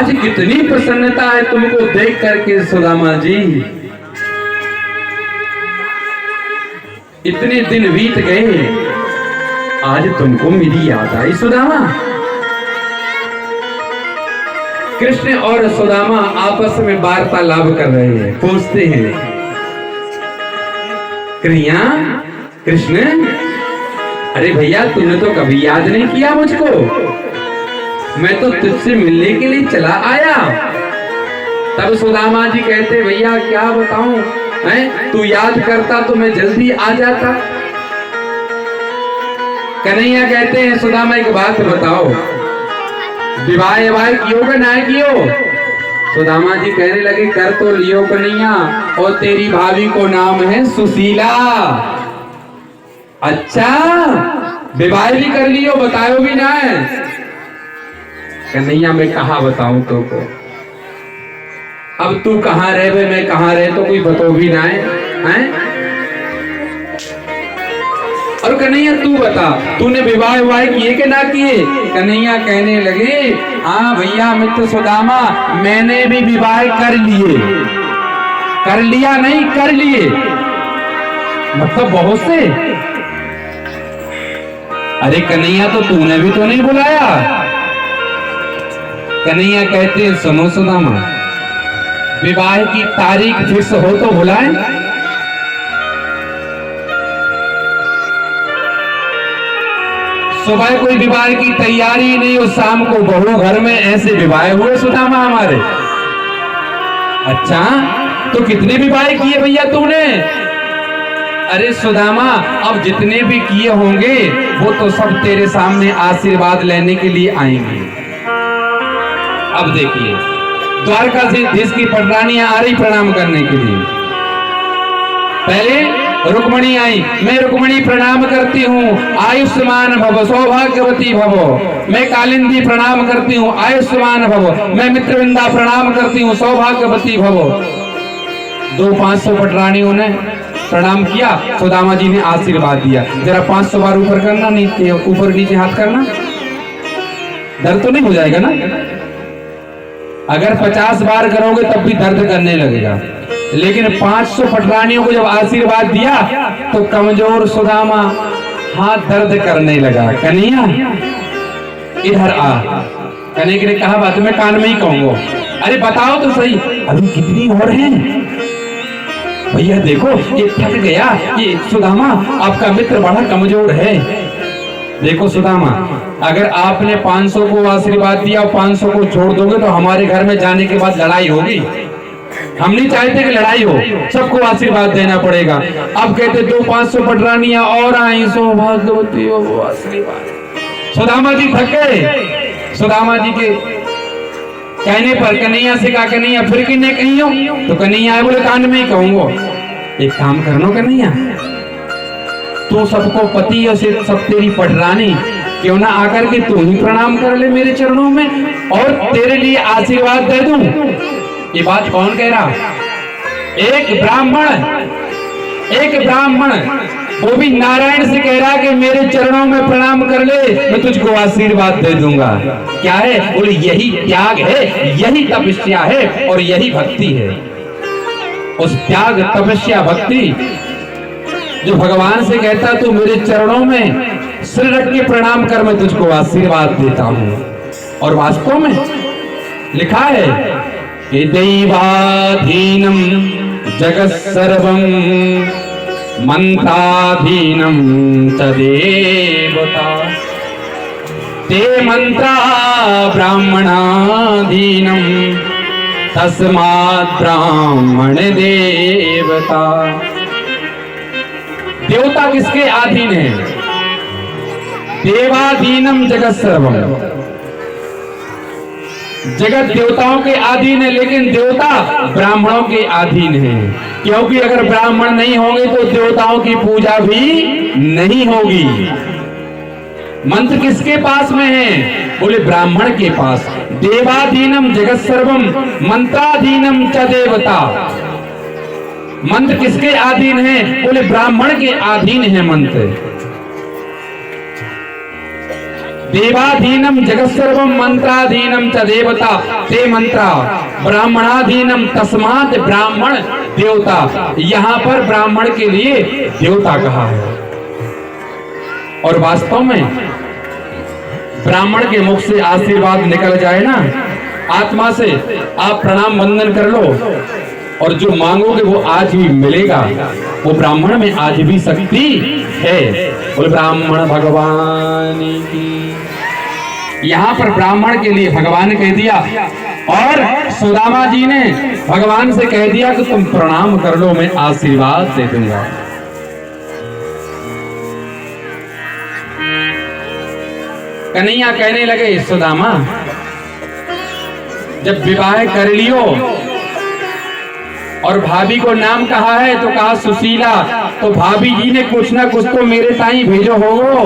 आज कितनी प्रसन्नता है तुमको देख करके सुदामा जी। इतने दिन बीत गए, आज तुमको मेरी याद आई सुदामा। कृष्ण और सुदामा आपस में वार्तालाप कर रहे हैं, पूछते हैं, कन्हैया कृष्ण, अरे भैया तुमने तो कभी याद नहीं किया मुझको, मैं तो तुझसे मिलने के लिए चला आया। तब सुदामा जी कहते, भैया क्या बताऊं, हैं तू याद करता तो मैं जल्दी आ जाता। कन्हैया कहते हैं, सुदामा एक बात बताओ, विवाह कियो कि ना कियो? सुदामा जी कहने लगे, कर तो लियो कन्हैया, और तेरी भाभी को नाम है सुशीला। अच्छा, विवाह भी कर लियो, बतायो भी ना है? कन्हैया मैं कहा बताऊं तो को, अब तू कहाँ रहे मैं कहाँ रहे तो कोई बतो भी ना है? और कन्हैया तू बता, तूने विवाह किए कि ना किए? कन्हैया कहने लगे, हाँ भैया मित्र सुदामा, मैंने भी विवाह कर लिए। कर लिया नहीं, कर लिए, मतलब बहुत से। अरे कन्हैया तो तूने भी तो नहीं बुलाया। कन्हैया कहते, सुनो सुदामा, विवाह की तारीख फिक्स हो तो बुलाए। सुबह कोई विवाह की तैयारी नहीं, और शाम को बहू घर में ऐसे विवाह हुए सुदामा हमारे। अच्छा, तो कितने विवाह किए भैया तूने? अरे सुदामा, अब जितने भी किए होंगे वो तो सब तेरे सामने आशीर्वाद लेने के लिए आएंगे। अब देखिए, द्वारकाधीश की पटरानियां आ रही प्रणाम करने के लिए। पहले रुक्मणी आई, मैं रुक्मणी प्रणाम करती हूँ, आयुष्मान भव, सौभाग्यवती भव। मैं कालिंदी प्रणाम करती हूँ, आयुष्मान भव। मैं मित्रविंदा प्रणाम करती हूँ, सौभाग्यवती भव। 500 पटरानियों ने प्रणाम किया, सुदामा जी ने आशीर्वाद दिया। जरा 500 बार ऊपर करना, नीचे ऊपर नीचे हाथ करना, दर्द तो नहीं हो जाएगा ना? अगर 50 बार करोगे तब भी दर्द करने लगेगा, लेकिन 500 पटरानियों को जब आशीर्वाद दिया तो कमजोर सुदामा हाथ दर्द करने लगा। कन्हैया इधर आ। कन्हैया ने कहा, बात मैं कान में ही कहूंगा। अरे बताओ तो सही, अभी कितनी और हैं? भैया देखो, ये थक गया, ये सुदामा आपका मित्र बड़ा कमजोर है। देखो सुदामा, अगर आपने 500 को आशीर्वाद दिया और 500 को छोड़ दोगे तो हमारे घर में जाने के बाद लड़ाई होगी। हम नहीं चाहते कि लड़ाई हो, सबको आशीर्वाद देना पड़ेगा। अब कहते 500 पटरानियां और आई, सौभाग्यवती हो वो आशीर्वाद। सुदामा जी थक गए। सुदामा जी के कहने पर कन्हैया से कहा, कन्हैया फिर किन्ने कही हो? तो कन्हैया है, बोले कान में ही कहूंगा। एक काम कर लो कन्हैया, तू सबको पति और सब तेरी पटरानी, क्यों ना आकर के तू ही प्रणाम कर ले मेरे चरणों में और तेरे लिए आशीर्वाद दे दूं। ये बात कौन कह रहा? एक ब्राह्मण, वो भी नारायण से कह रहा कि मेरे चरणों में प्रणाम कर ले, मैं तुझको आशीर्वाद दे दूंगा। क्या है? बोले यही त्याग है, यही तपस्या है और यही भक्ति है। उस त्याग, तपस्या, भक्ति जो भगवान से कहता तू मेरे चरणों में सिर रख के प्रणाम कर, मैं तुझको आशीर्वाद देता हूं। और वास्तव में लिखा है कि दैवाधीनम जगत् सर्वं मंत्राधीनम तदेवता, ते मंत्रा ब्राह्मणाधीनम तस्मात् ब्राह्मण देवता। देवता किसके अधीन है? देवाधीनम जगत सर्वम, जगत देवताओं के अधीन है, लेकिन देवता ब्राह्मणों के अधीन है। क्योंकि अगर ब्राह्मण नहीं होंगे तो देवताओं की पूजा भी नहीं होगी। मंत्र किसके पास में है? बोले ब्राह्मण के पास। देवाधीनम जगत सर्वम मंत्राधीनम च देवता। मंत्र किसके अधीन है? बोले ब्राह्मण के अधीन है मंत्र। देवाधीनम जगत सर्वम मंत्राधीनम च देवता ते मंत्रा ब्राह्मणाधीनम तस्मात् ब्राह्मण देवता। यहाँ पर ब्राह्मण के लिए देवता कहा है। और वास्तव में ब्राह्मण के मुख से आशीर्वाद निकल जाए ना, आत्मा से आप प्रणाम वंदन कर लो और जो मांगोगे वो आज भी मिलेगा। वो ब्राह्मण में आज भी शक्ति है। बोल ब्राह्मण भगवान की। यहाँ पर ब्राह्मण के लिए भगवान कह दिया और सुदामा जी ने भगवान से कह दिया कि तुम प्रणाम कर लो, मैं आशीर्वाद दे दूंगा। कन्हैया कहने लगे सुदामा जब विवाह कर लियो और भाभी को नाम कहा है तो कहा सुशीला, तो भाभी जी ने कुछ ना कुछ तो मेरे ताई भेजो होगो।